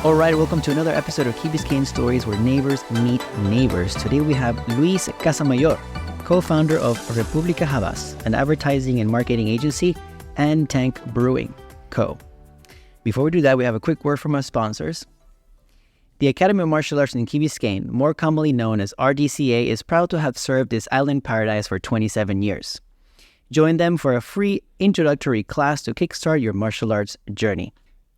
All right, welcome to another episode of Key Biscayne Stories where neighbors meet neighbors. Today we have Luis Casamayor, co-founder of Republica Havas, an advertising and marketing agency, and Tank Brewing Co. Before we do that, we have a quick word from our sponsors. The Academy of Martial Arts in Key Biscayne, more commonly known as RDCA, is proud to have served this island paradise for 27 years. Join them for a free introductory class to kickstart your martial arts journey.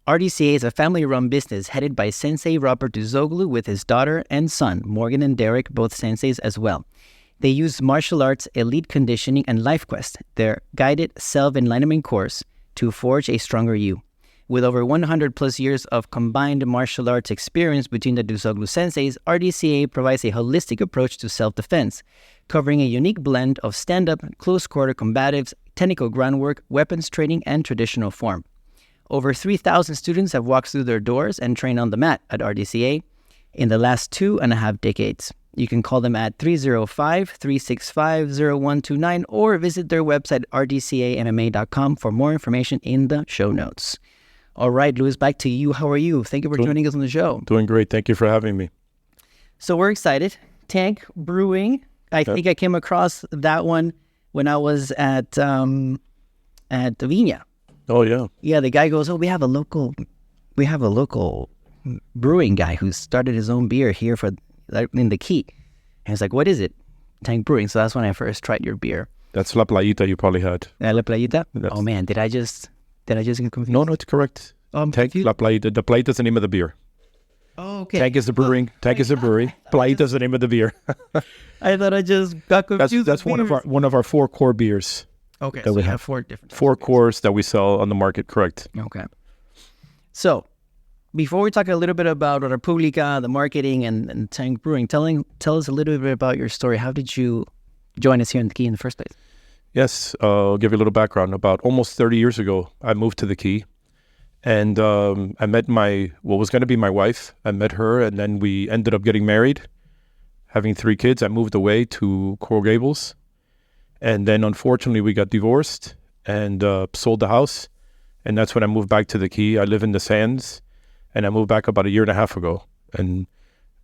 RDCA is a family-run business headed by Sensei Robert Duzoglu with his daughter and son, Morgan and Derek, both senseis as well. They use martial arts, elite conditioning, and Life Quest, their guided self-enlightenment course, to forge a stronger you. With over 100 plus years of combined martial arts experience between the Duzoglu senseis, RDCA provides a holistic approach to self-defense, covering a unique blend of stand-up, close-quarter combatives, technical groundwork, weapons training, and traditional form. Over 3,000 students have walked through their doors and trained on the mat at RDCA in the last 2.5 decades. You can call them at 305-365-0129 or visit their website rdcamma.com for more information in the show notes. All right, Luis, back to you. How are you? Thank you for joining us on the show. Doing great. Thank you for having me. So we're excited. Tank Brewing. I think I came across that one when I was at the Viña. Oh, yeah. Yeah, the guy goes, we have a local brewing guy who started his own beer here in the Key. And it's like, what is it? Tank Brewing. So that's when I first tried your beer. That's La Playita you probably had. La Playita? Oh, man, did I just get confused? No, it's correct. Tank, La Playita. The Playita is the name of the beer. Oh, okay. Tank is the brewing. Tank is the brewery. Playita is the name of the beer. I thought I just got confused. That's one of our 4 core beers. Okay, so we have 4 different. 4 cores that we sell on the market, correct? Okay. So, before we talk a little bit about Republica, the marketing, and Tank Brewing, tell us a little bit about your story. How did you join us here in the Key in the first place? Yes, I'll give you a little background. About almost 30 years ago, I moved to the Key, and I met what was going to be my wife. I met her, and then we ended up getting married, having 3 kids. I moved away to Coral Gables. And then, unfortunately, we got divorced and sold the house. And that's when I moved back to the Key. I live in the Sands, and I moved back about 1.5 years ago.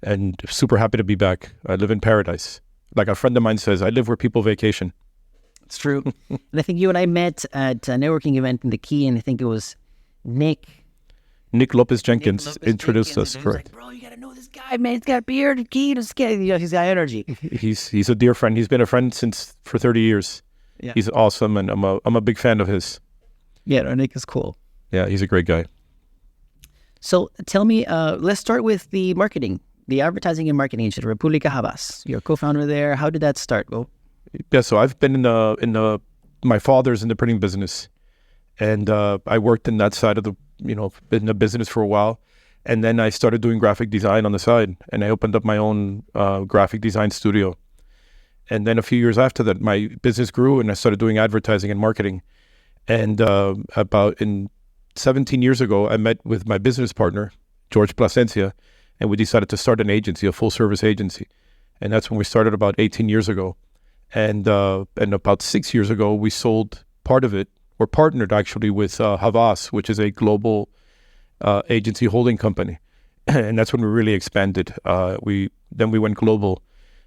And super happy to be back. I live in paradise. Like a friend of mine says, I live where people vacation. It's true. And I think you and I met at a networking event in the Key, and I think it was Nick Lopez Jenkins introduced us, correct. Like, bro, you got to know this guy, man. He's got beer, the Key, he's got energy. He's a dear friend. He's been a friend for 30 years. Yeah. He's awesome, and I'm a big fan of his. Yeah, Nick is cool. Yeah, he's a great guy. So tell me, let's start with the marketing, the advertising and marketing agency, Republica Havas. You're a co-founder there. How did that start? Well, yeah, so I've been my father's in the printing business, and I worked in that side of in the business for a while. And then I started doing graphic design on the side, and I opened up my own graphic design studio. And then a few years after that, my business grew, and I started doing advertising and marketing. And about 17 years ago, I met with my business partner, George Plasencia, and we decided to start an agency, a full-service agency. And that's when we started about 18 years ago. And about 6 years ago, we sold part of it. We're partnered actually with Havas, which is a global agency holding company. And that's when we really expanded. We went global,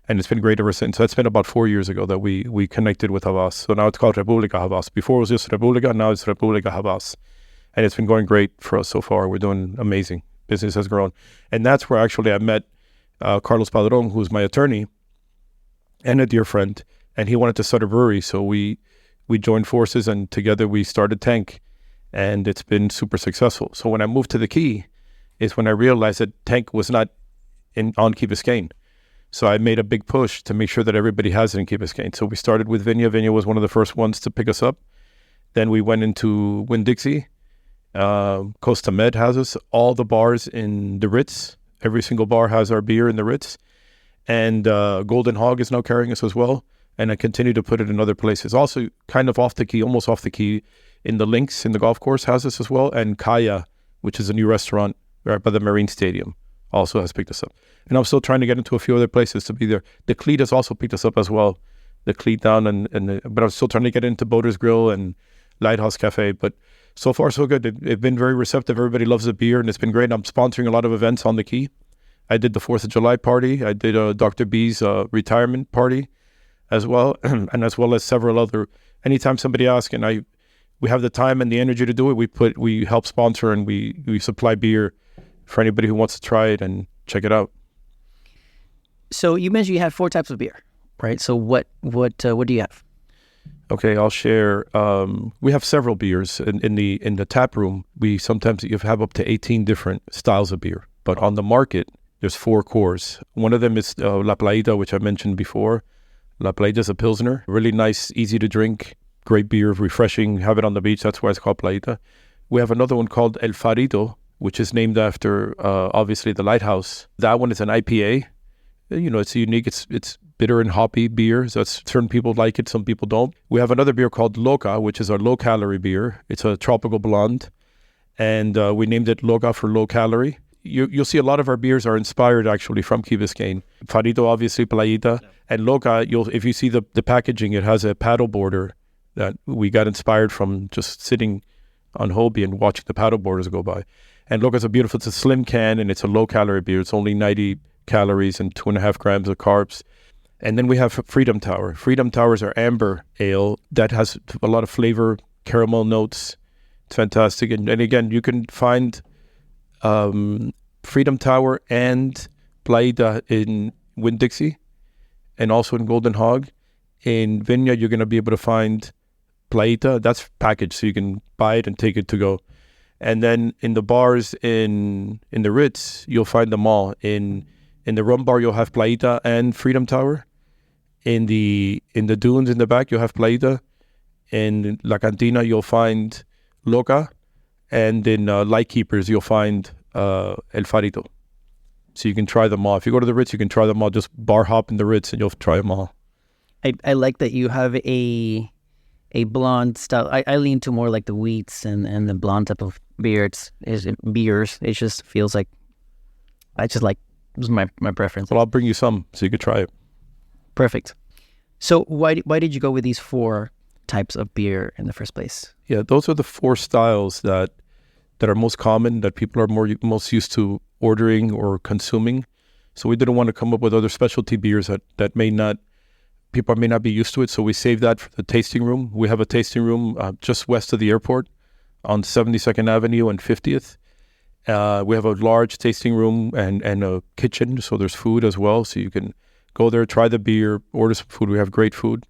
and it's been great ever since. So that's been about 4 years ago that we connected with Havas. So now it's called Republica Havas. Before it was just Republica, now it's Republica Havas. And it's been going great for us so far. We're doing amazing. Business has grown. And that's where actually I met Carlos Padron, who's my attorney and a dear friend. And he wanted to start a brewery. So we joined forces, and together we started Tank. And it's been super successful. So when I moved to the Key is when I realized that Tank was not on Key Biscayne. So I made a big push to make sure that everybody has it in Key Biscayne. So we started with Viña. Viña was one of the first ones to pick us up. Then we went into Winn-Dixie. Costa Med has us. All the bars in the Ritz. Every single bar has our beer in the Ritz. And Golden Hog is now carrying us as well. And I continue to put it in other places. Also kind of off the Key, almost off the Key, in the Links, in the golf course, has us as well. And Kaya, which is a new restaurant right by the Marine Stadium, also has picked us up. And I'm still trying to get into a few other places to be there. The Cleat has also picked us up as well. The Cleat down, but I'm still trying to get into Boater's Grill and Lighthouse Cafe. But so far, so good. They've been very receptive. Everybody loves the beer, and it's been great. I'm sponsoring a lot of events on the Key. I did the 4th of July party. I did Dr. B's retirement party as well, and as well as several other. Anytime somebody asks, and we have the time and the energy to do it, we help sponsor, and we supply beer for anybody who wants to try it and check it out. So you mentioned you have 4 types of beer, right? So what do you have? Okay, I'll share. We have several beers in the tap room. We sometimes have up to 18 different styles of beer, but on the market there's 4 cores. One of them is La Playita, which I mentioned before. La Playita is a Pilsner, really nice, easy to drink, great beer, refreshing. Have it on the beach. That's why it's called Playita. We have another one called El Farito, which is named after obviously the lighthouse. That one is an IPA. It's unique. It's bitter and hoppy beer. So certain people like it, some people don't. We have another beer called Loca, which is our low-calorie beer. It's a tropical blonde, and we named it Loca for low calorie. You'll see a lot of our beers are inspired actually from Key Biscayne. Farito, obviously, Playita, and Loca. If you see the packaging, it has a paddle boarder that we got inspired from just sitting on Hobie and watching the paddle boarders go by. And Loca's it's a slim can, and it's a low-calorie beer. It's only 90 calories and 2.5 grams of carbs. And then we have Freedom Tower. Freedom Tower is our amber ale that has a lot of flavor, caramel notes. It's fantastic. And again, you can find Freedom Tower and Playita in Winn-Dixie and also in Golden Hog. In Viña, you're going to be able to find Playita. That's packaged, so you can buy it and take it to go. And then in the bars in the Ritz, you'll find them all. In the rum bar, you'll have Playita and Freedom Tower. In the dunes in the back, you'll have Playita. In La Cantina, you'll find Loca. And in Lightkeepers, you'll find El Farito. So you can try them all. If you go to the Ritz, you can try them all. Just bar hop in the Ritz and you'll try them all. I like that you have a blonde style. I lean to more like the wheats and the blonde type of beers. It just feels like, this is my preference. Well, I'll bring you some so you can try it. Perfect. So why did you go with these 4 types of beer in the first place? Yeah, those are the 4 styles that are most common, that people are most used to ordering or consuming. So we didn't want to come up with other specialty beers that people may not be used to it. So we saved that for the tasting room. We have a tasting room just west of the airport on 72nd Avenue and 50th. We have a large tasting room and a kitchen, so there's food as well. So you can go there, try the beer, order some food. We have great food.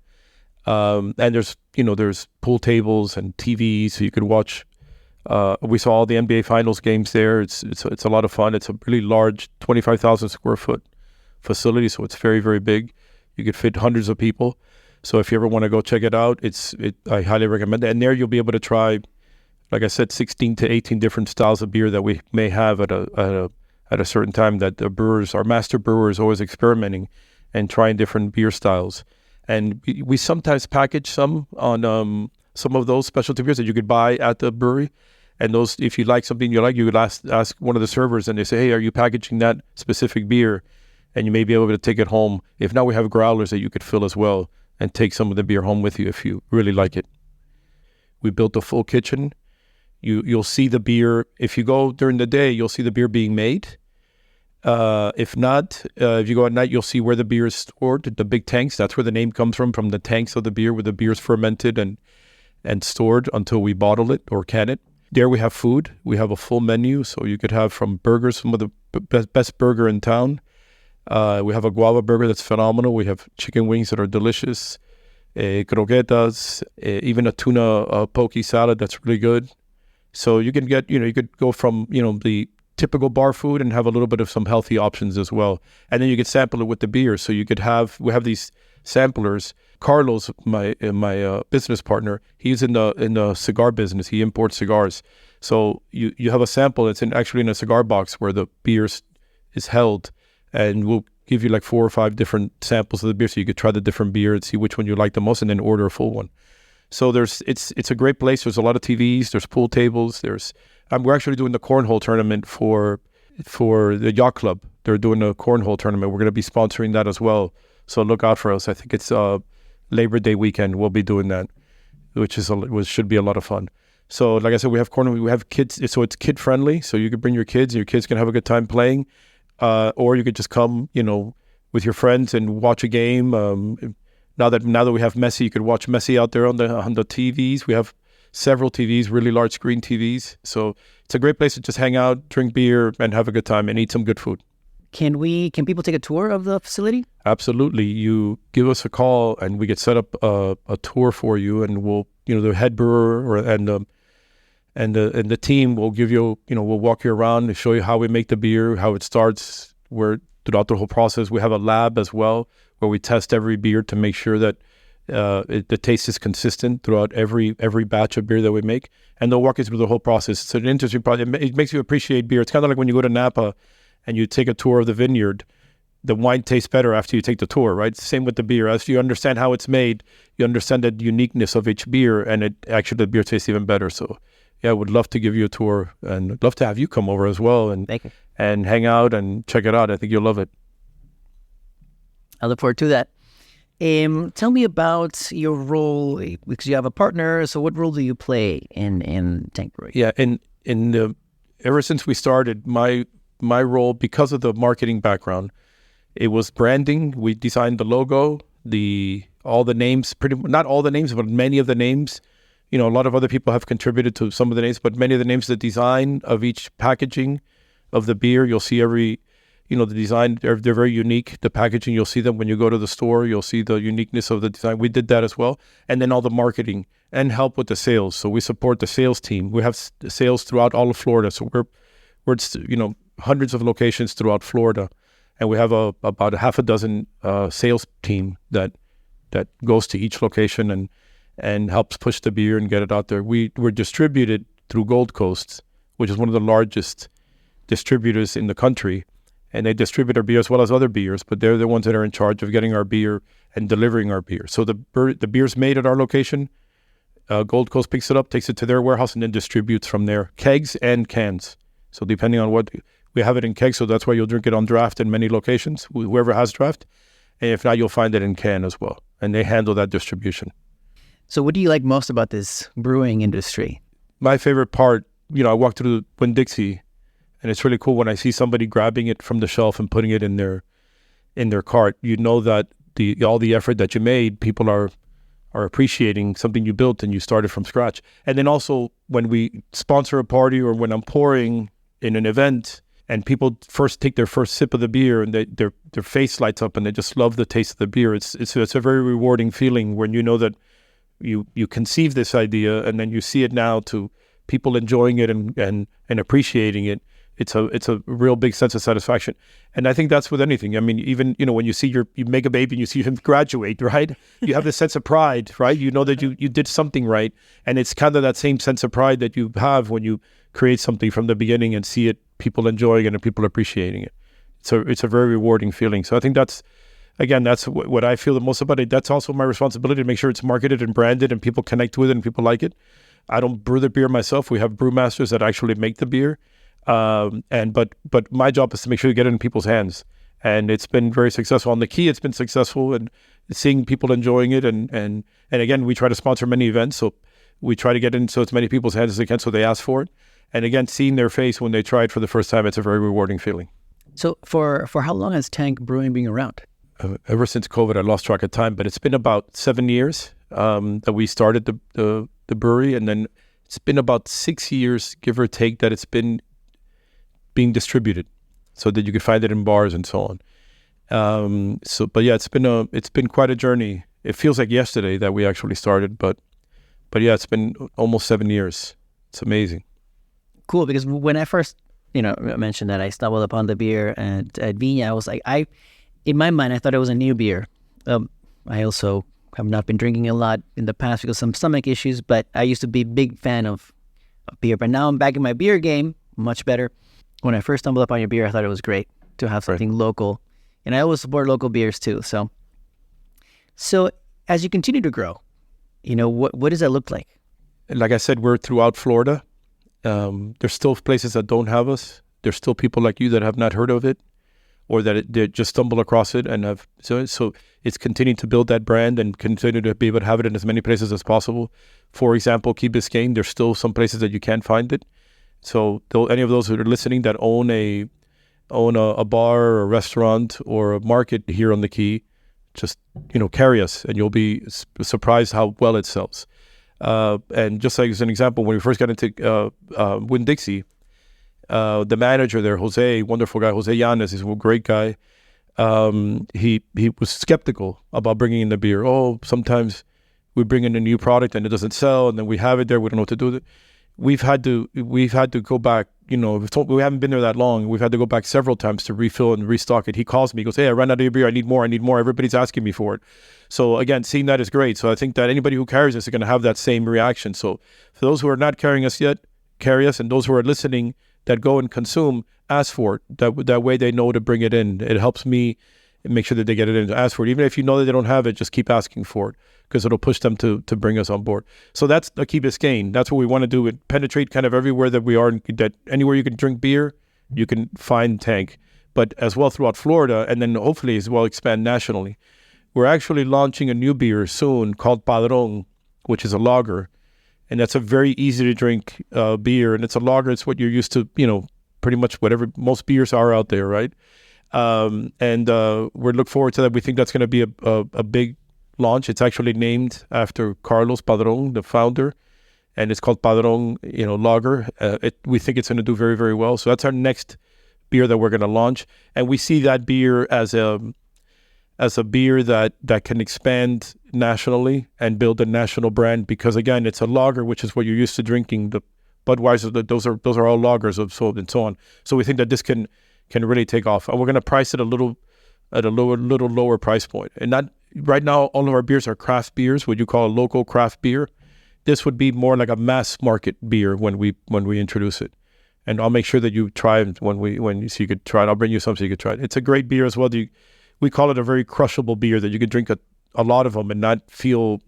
And there's pool tables and TVs, so you could watch. We saw all the NBA Finals games there. It's a lot of fun. It's a really large 25,000 square foot facility, so it's very, very big. You could fit hundreds of people. So if you ever want to go check it out, I highly recommend it. And there you'll be able to try, like I said, 16 to 18 different styles of beer that we may have at a certain time, that the brewers, our master brewer, is always experimenting and trying different beer styles. And we sometimes package some on some of those specialty beers that you could buy at the brewery. And those, if you like something you would ask one of the servers, and they say, hey, are you packaging that specific beer? And you may be able to take it home. If not, we have growlers that you could fill as well and take some of the beer home with you if you really like it. We built a full kitchen. You'll see the beer. If you go during the day, you'll see the beer being made. If not, if you go at night, you'll see where the beer is stored, the big tanks. That's where the name comes from the tanks of the beer, where the beer is fermented and stored until we bottle it or can it. There we have food. We have a full menu, so you could have from burgers, some of the best burger in town. We have a guava burger that's phenomenal. We have chicken wings that are delicious, croquetas, even a tuna poke salad that's really good. So you can get, you could go from, the typical bar food and have a little bit of some healthy options as well. And then you could sample it with the beer. So we have these samplers. Carlos, my business partner, he's in the cigar business. He imports cigars. So you have a sample that's actually in a cigar box where the beer is held, and we'll give you like 4 or 5 different samples of the beer, so you could try the different beer and see which one you like the most, and then order a full one. So it's a great place. There's a lot of TVs. There's pool tables. We're actually doing the cornhole tournament for the yacht club. They're doing a cornhole tournament. We're going to be sponsoring that as well. So look out for us. I think it's Labor Day weekend. We'll be doing that. which should be a lot of fun. So like I said, we have kids, so it's kid friendly. So you could bring your kids, and your kids can have a good time playing, or you could just come, with your friends and watch a game. Now that we have Messi, you could watch Messi out there on the TVs. We have several TVs, really large screen TVs. So it's a great place to just hang out, drink beer, and have a good time and eat some good food. Can people take a tour of the facility? Absolutely. You give us a call and we get set up a tour for you, and we'll, the head brewer and the team will give you, we'll walk you around and show you how we make the beer, how it starts, throughout the whole process. We have a lab as well where we test every beer to make sure that the taste is consistent throughout every batch of beer that we make, and they'll walk you through the whole process. It's an interesting project. It makes you appreciate beer. It's kind of like when you go to Napa and you take a tour of the vineyard. The wine tastes better after you take the tour, right? Same with the beer. As you understand how it's made, you understand the uniqueness of each beer, and the beer tastes even better. So, yeah, I would love to give you a tour, and I'd love to have you come over as well and hang out and check it out. I think you'll love it. I look forward to that. Tell me about your role, because you have a partner. So what role do you play in Tank Brewing? Yeah, ever since we started, my role, because of the marketing background, it was branding. We designed the logo, all the names, not all the names, but many of the names. A lot of other people have contributed to some of the names, but many of the names, the design of each packaging of the beer, you'll see the design, they're very unique. The packaging, you'll see them when you go to the store, you'll see the uniqueness of the design. We did that as well. And then all the marketing and help with the sales. So we support the sales team. We have sales throughout all of Florida. So we're hundreds of locations throughout Florida. And we have about a half a dozen sales team that goes to each location and helps push the beer and get it out there. We're distributed through Gold Coast, which is one of the largest distributors in the country. And they distribute our beer as well as other beers, but they're the ones that are in charge of getting our beer and delivering our beer. So the beer's made at our location. Gold Coast picks it up, takes it to their warehouse, and then distributes from there, kegs and cans. So depending on what, we have it in kegs, so that's why you'll drink it on draft in many locations, whoever has draft. And if not, you'll find it in can as well. And they handle that distribution. So what do you like most about this brewing industry? My favorite part, I walk through the Winn-Dixie, and it's really cool when I see somebody grabbing it from the shelf and putting it in their cart. You know that all the effort that you made, people are appreciating something you built and you started from scratch. And then also when we sponsor a party or when I'm pouring in an event and people take their first sip of the beer and their face lights up and they just love the taste of the beer. It's a very rewarding feeling when you know that you conceived this idea and then you see it now to people enjoying it and appreciating it. It's a real big sense of satisfaction. And I think that's with anything. I mean, even, when you see you make a baby and you see him graduate, right? You have this sense of pride, right? You know that you did something right. And it's kind of that same sense of pride that you have when you create something from the beginning and see it, people enjoying it and people appreciating it. It's a very rewarding feeling. So I think that's what I feel the most about it. That's also my responsibility to make sure it's marketed and branded and people connect with it and people like it. I don't brew the beer myself. We have brewmasters that actually make the beer. But my job is to make sure you get it in people's hands, and it's been very successful. On the Key, it's been successful, and seeing people enjoying it, and again, we try to sponsor many events, so we try to get in so as many people's hands as they can, so they ask for it, and again, seeing their face when they try it for the first time, it's a very rewarding feeling. So for how long has Tank Brewing been around? Ever since COVID, I lost track of time, but it's been about 7 years that we started the brewery, and then it's been about 6 years, give or take, that it's been being distributed so that you could find it in bars and so on. But yeah, it's been quite a journey. It feels like yesterday that we actually started, but yeah, it's been almost 7 years. It's amazing. Cool, because when I first, mentioned that I stumbled upon the beer at Viña, I was like, in my mind, I thought it was a new beer. I also have not been drinking a lot in the past because of some stomach issues, but I used to be a big fan of beer. But now I'm back in my beer game, much better. When I first stumbled upon your beer, I thought it was great to have something local. And I always support local beers too. So as you continue to grow, what does that look like? Like I said, we're throughout Florida. There's still places that don't have us. There's still people like you that have not heard of it or that they just stumble across it and have so it's continuing to build that brand and continue to be able to have it in as many places as possible. For example, Key Biscayne, there's still some places that you can't find it. So any of those who are listening that own a bar or a restaurant or a market here on the Key, just carry us, and you'll be surprised how well it sells. And just like as an example, when we first got into Winn-Dixie, the manager there, Jose, wonderful guy, Jose Yanes, is a great guy. He was skeptical about bringing in the beer. Oh, sometimes we bring in a new product and it doesn't sell, and then we have it there. We don't know what to do with it. We've had to go back. We haven't been there that long. We've had to go back several times to refill and restock it. He calls me, he goes, "Hey, I ran out of your beer. I need more. Everybody's asking me for it." So again, seeing that is great. So I think that anybody who carries us is going to have that same reaction. So for those who are not carrying us yet, carry us, and those who are listening that go and consume, ask for it. That way they know to bring it in. It helps me make sure that they get it in. Ask for it. Even if you know that they don't have it, just keep asking for it, because it'll push them to bring us on board. So that's the Key Biscayne. That's what we want to do. Penetrate kind of everywhere that we are. That anywhere you can drink beer, you can find Tank. But as well throughout Florida, and then hopefully as well expand nationally. We're actually launching a new beer soon called Padron, which is a lager. And that's a very easy to drink beer. And it's a lager. It's what you're used to, pretty much whatever most beers are out there, right? And we look forward to that. We think that's going to be a big launch. It's actually named after Carlos Padron, the founder, and it's called Padron, Lager. We think it's going to do very, very well. So that's our next beer that we're going to launch, and we see that beer as a beer that can expand nationally and build a national brand, because again, it's a lager, which is what you're used to drinking. The Budweiser, those are all lagers of so and so on. So we think that this can really take off, and we're going to price it a little lower price point. And not right now, all of our beers are craft beers, what you call a local craft beer. This would be more like a mass market beer when we introduce it. And I'll make sure that you try it so you could try it. I'll bring you some so you could try it. It's a great beer as well. We call it a very crushable beer, that you could drink a lot of them and not feel,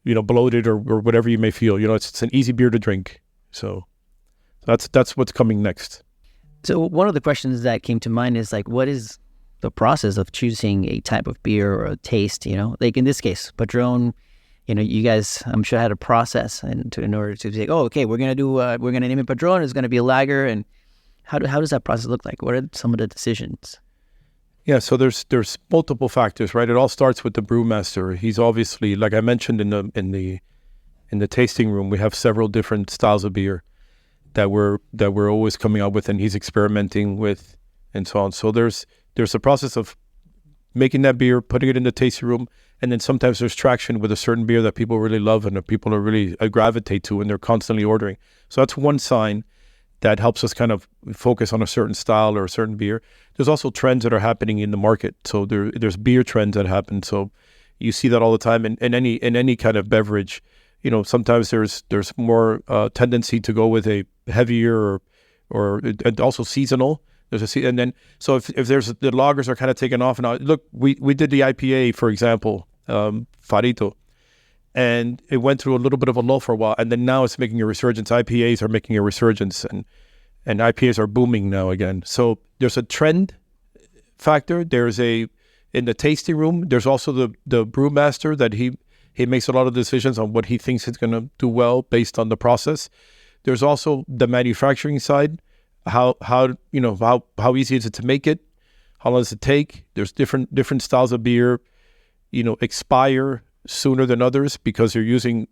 bloated or whatever you may feel. It's an easy beer to drink. So that's what's coming next. So one of the questions that came to mind is what is the process of choosing a type of beer or a taste? Like in this case, Padron. You guys, I'm sure, had a process in order to say, oh, okay, we're gonna name it Padron. It's gonna be a lager, and how does that process look like? What are some of the decisions? Yeah, so there's multiple factors, right? It all starts with the brewmaster. He's obviously, like I mentioned in the tasting room, we have several different styles of beer that we're always coming up with, and he's experimenting with, and so on. So there's a process of making that beer, putting it in the tasting room, and then sometimes there's traction with a certain beer that people really love and that people are really gravitate to, and they're constantly ordering. So that's one sign that helps us kind of focus on a certain style or a certain beer. There's also trends that are happening in the market. So there's beer trends that happen. So you see that all the time in any kind of beverage. Sometimes there's more tendency to go with a heavier or and also seasonal. And then so if there's the lagers are kind of taken off now. Look, we did the IPA, for example, Farito, and it went through a little bit of a lull for a while, and then now it's making a resurgence. IPAs are making a resurgence, and IPAs are booming now again. So there's a trend factor. In the tasting room, there's also the brewmaster that he makes a lot of decisions on what he thinks is going to do well based on the process. There's also the manufacturing side. How easy is it to make it? How long does it take? There's different styles of beer, expire sooner than others because you're using,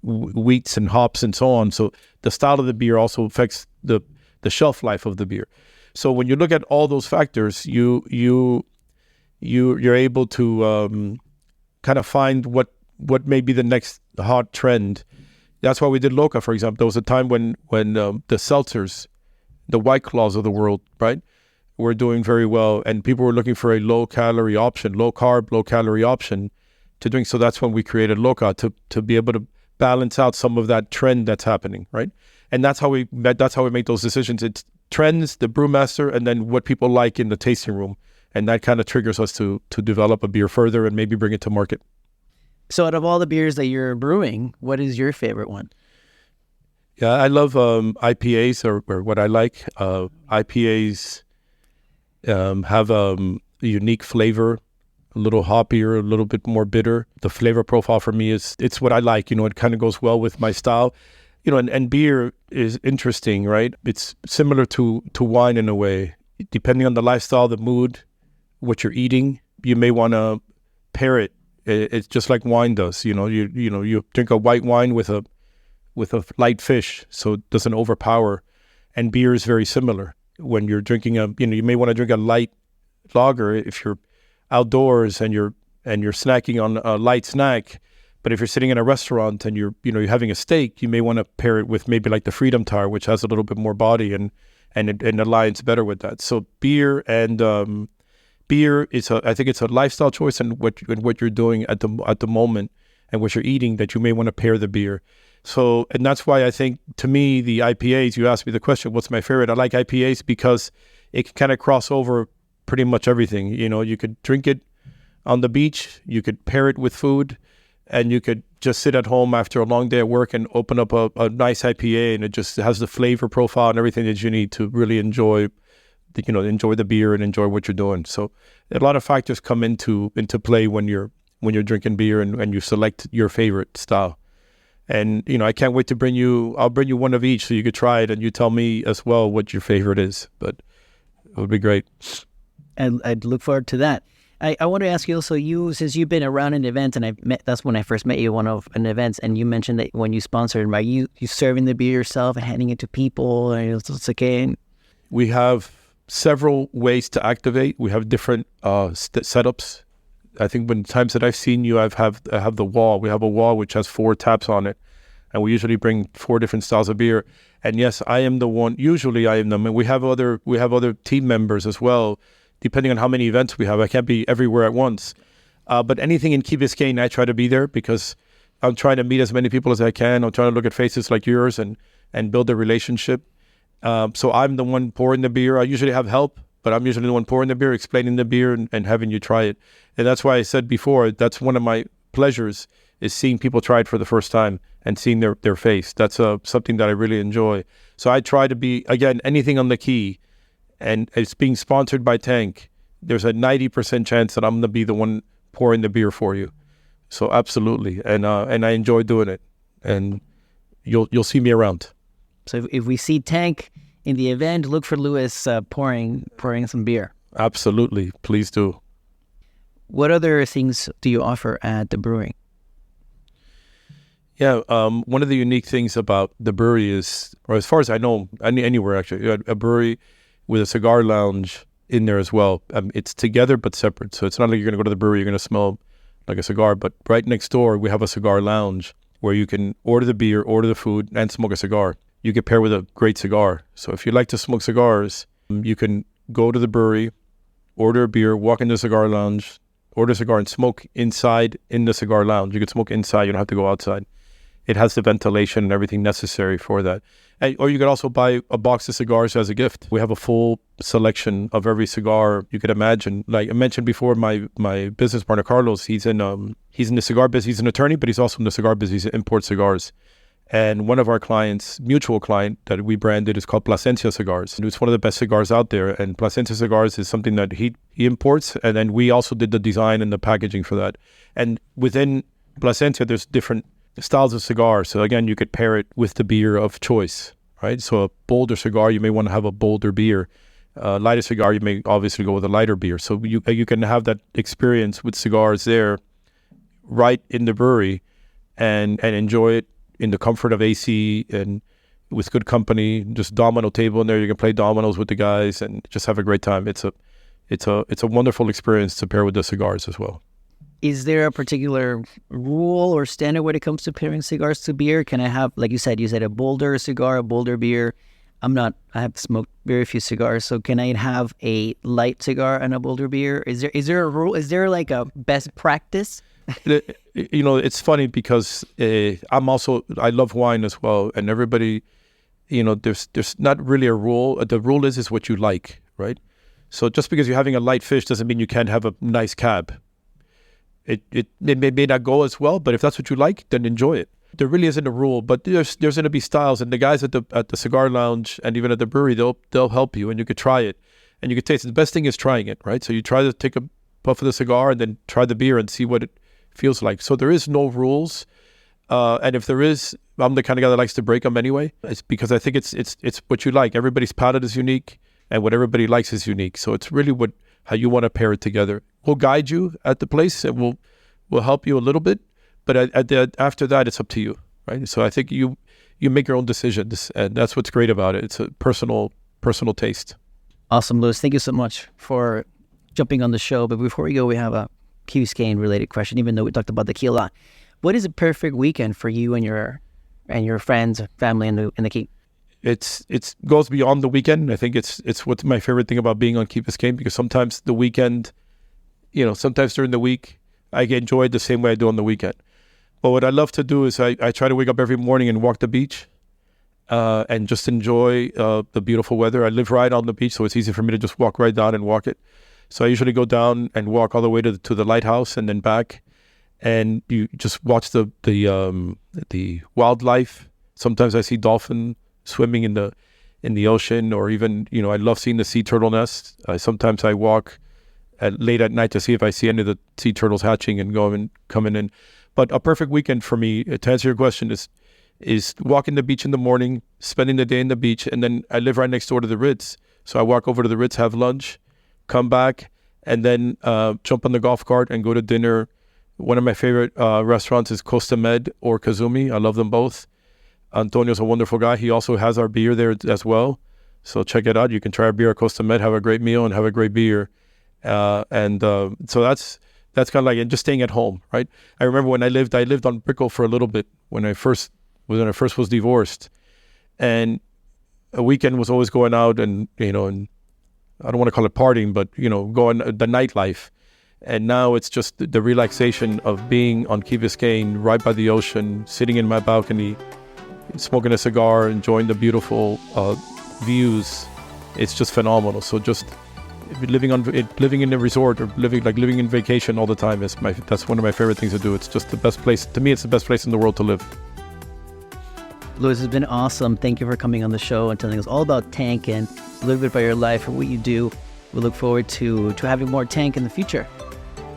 wheats and hops and so on. So the style of the beer also affects the shelf life of the beer. So when you look at all those factors, you're able to kind of find what may be the next hot trend. That's why we did Loca, for example. There was a time when the seltzers, the White Claws of the world, right, were doing very well, and people were looking for a low-calorie option, low-carb, low-calorie option to drink. So that's when we created Loca to be able to balance out some of that trend that's happening, right? And that's how we make those decisions. It's trends, the brewmaster, and then what people like in the tasting room, and that kind of triggers us to develop a beer further and maybe bring it to market. So out of all the beers that you're brewing, what is your favorite one? Yeah, I love IPAs, or what I like. IPAs, have a unique flavor, a little hoppier, a little bit more bitter. The flavor profile for me it's what I like. It kind of goes well with my style. And beer is interesting, right? It's similar to wine in a way. Depending on the lifestyle, the mood, what you're eating, you may want to pair it. It's just like wine does. You drink a white wine with a light fish, so it doesn't overpower. And beer is very similar. When you're drinking you may want to drink a light lager if you're outdoors and you're snacking on a light snack. But if you're sitting in a restaurant and you're having a steak, you may want to pair it with maybe like the Freedom Tower, which has a little bit more body and it aligns better with that. So beer is I think it's a lifestyle choice and what you're doing at the moment and what you're eating that you may want to pair the beer. So, and that's why I think, to me, the IPAs, you asked me the question, what's my favorite? I like IPAs because it can kind of cross over pretty much everything. You could drink it on the beach, you could pair it with food, and you could just sit at home after a long day at work and open up a nice IPA, and it just has the flavor profile and everything that you need to really enjoy the beer and enjoy what you're doing. So a lot of factors come into play when you're drinking beer and you select your favorite style. And, I can't wait to I'll bring you one of each so you could try it and you tell me as well what your favorite is. But it would be great. I'd look forward to that. I want to ask you also, since you've been around in events, and that's when I first met you in events, and you mentioned that when you sponsored, right, you serving the beer yourself and handing it to people, and it's okay. We have several ways to activate. We have different setups. I think when times that I've seen you, I have the wall. We have a wall which has 4 taps on it, and we usually bring 4 different styles of beer. And yes, I am the one. Usually, I am the. And we have other team members as well. Depending on how many events we have, I can't be everywhere at once. But anything in Key Biscayne, I try to be there because I'm trying to meet as many people as I can. I'm trying to look at faces like yours and build a relationship. So I'm the one pouring the beer. I usually have help, but I'm usually the one pouring the beer, explaining the beer, and having you try it. And that's why I said before, that's one of my pleasures, is seeing people try it for the first time and seeing their face. That's something that I really enjoy. So I try to be, again, anything on the Key, and it's being sponsored by Tank, there's a 90% chance that I'm going to be the one pouring the beer for you. So absolutely. And I enjoy doing it. And you'll see me around. So if we see Tank in the event, look for Luis pouring some beer. Absolutely. Please do. What other things do you offer at the brewing? Yeah, one of the unique things about the brewery is, or as far as I know, anywhere actually, a brewery with a cigar lounge in there as well. It's together but separate. So it's not like you're going to go to the brewery, you're going to smell like a cigar. But right next door, we have a cigar lounge where you can order the beer, order the food, and smoke a cigar. You can pair with a great cigar. So if you like to smoke cigars, you can go to the brewery, order a beer, walk into the cigar lounge, order a cigar, and smoke inside in the cigar lounge. You can smoke inside. You don't have to go outside. It has the ventilation and everything necessary for that. Or you could also buy a box of cigars as a gift. We have a full selection of every cigar you could imagine. Like I mentioned before, my business partner, Carlos, he's in the cigar business. He's an attorney, but he's also in the cigar business. He imports cigars. And one of our clients, mutual client that we branded, is called Plasencia Cigars. And it's one of the best cigars out there. And Plasencia Cigars is something that he imports. And then we also did the design and the packaging for that. And within Plasencia, there's different styles of cigar. So again, you could pair it with the beer of choice, right? So a bolder cigar, you may want to have a bolder beer. Lighter cigar, you may obviously go with a lighter beer. So you can have that experience with cigars there right in the brewery and enjoy it in the comfort of AC and with good company. Just domino table in there. You can play dominoes with the guys and just have a great time. It's a wonderful experience to pair with the cigars as well. Is there a particular rule or standard when it comes to pairing cigars to beer? Can I have, like you said a bolder cigar, a bolder beer? I have smoked very few cigars, so can I have a light cigar and a bolder beer? Is there a rule? Is there like a best practice? It's funny because I love wine as well, and everybody, there's not really a rule. The rule is what you like, right? So just because you're having a light fish doesn't mean you can't have a nice cab. It may not go as well, but if that's what you like, then enjoy it. There really isn't a rule, but there's going to be styles, and the guys at the cigar lounge and even at the brewery, they'll help you, and you could try it. and you can taste it. The best thing is trying it, right? So you try to take a puff of the cigar and then try the beer and see what it feels like. So there is no rules. And if there is, I'm the kind of guy that likes to break them anyway. It's because I think it's what you like. Everybody's palate is unique, and what everybody likes is unique. So it's really how you want to pair it together. We'll guide you at the place, and we'll help you a little bit. But after that, it's up to you, right? So I think you make your own decisions, and that's what's great about it. It's a personal taste. Awesome, Luis. Thank you so much for jumping on the show. But before we go, we have a Key Biscayne related question, even though we talked about the key a lot. What is a perfect weekend for you and your friends, family in the Key? It goes beyond the weekend. I think it's what's my favorite thing about being on Key Biscayne, because sometimes the weekend, sometimes during the week, I enjoy it the same way I do on the weekend. But what I love to do is I try to wake up every morning and walk the beach and just enjoy the beautiful weather. I live right on the beach, so it's easy for me to just walk right down and walk it. So I usually go down and walk all the way to the lighthouse and then back, and you just watch the wildlife. Sometimes I see dolphin swimming in the ocean, or even I love seeing the sea turtle nests. Sometimes I walk late at night to see if I see any of the sea turtles hatching and coming in. But a perfect weekend for me, to answer your question, is walking the beach in the morning, spending the day in the beach, and then I live right next door to the Ritz. So I walk over to the Ritz, have lunch, come back, and then jump on the golf cart and go to dinner. One of my favorite restaurants is Costa Med or Kazumi. I love them both. Antonio's a wonderful guy. He also has our beer there as well. So check it out. You can try our beer at Costa Med, have a great meal, and have a great beer. So that's kind of like, and just staying at home, right? I remember when I lived on Brickell for a little bit when I first was divorced, and a weekend was always going out and and I don't want to call it partying, but going the nightlife. And now it's just the relaxation of being on Key Biscayne, right by the ocean, sitting in my balcony, smoking a cigar, enjoying the beautiful views. It's just phenomenal. So just living in a resort, or living in vacation all the time that's one of my favorite things to do. It's just the best place. To me, it's the best place in the world to live. Luis, it's been awesome. Thank you for coming on the show and telling us all about Tank and a little bit about your life and what you do. We look forward to having more Tank in the future.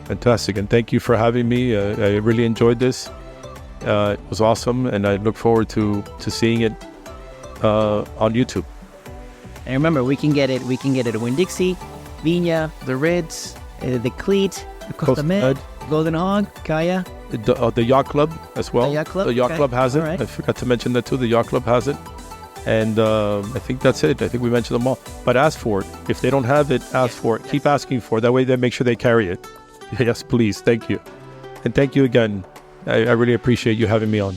Fantastic, and thank you for having me. I really enjoyed this. It was awesome, and I look forward to seeing it on YouTube. And remember, we can get it at Winn-Dixie, Viña, the Ritz, the Cleat, the Costa Med, Golden Hog, Kaya. The Yacht Club as well. The Yacht Club? The Yacht Club has it. Right. I forgot to mention that too. The Yacht Club has it. And I think that's it. I think we mentioned them all. But ask for it. If they don't have it, ask for it. Keep asking for it. That way they make sure they carry it. Yes, please. Thank you. And thank you again. I really appreciate you having me on.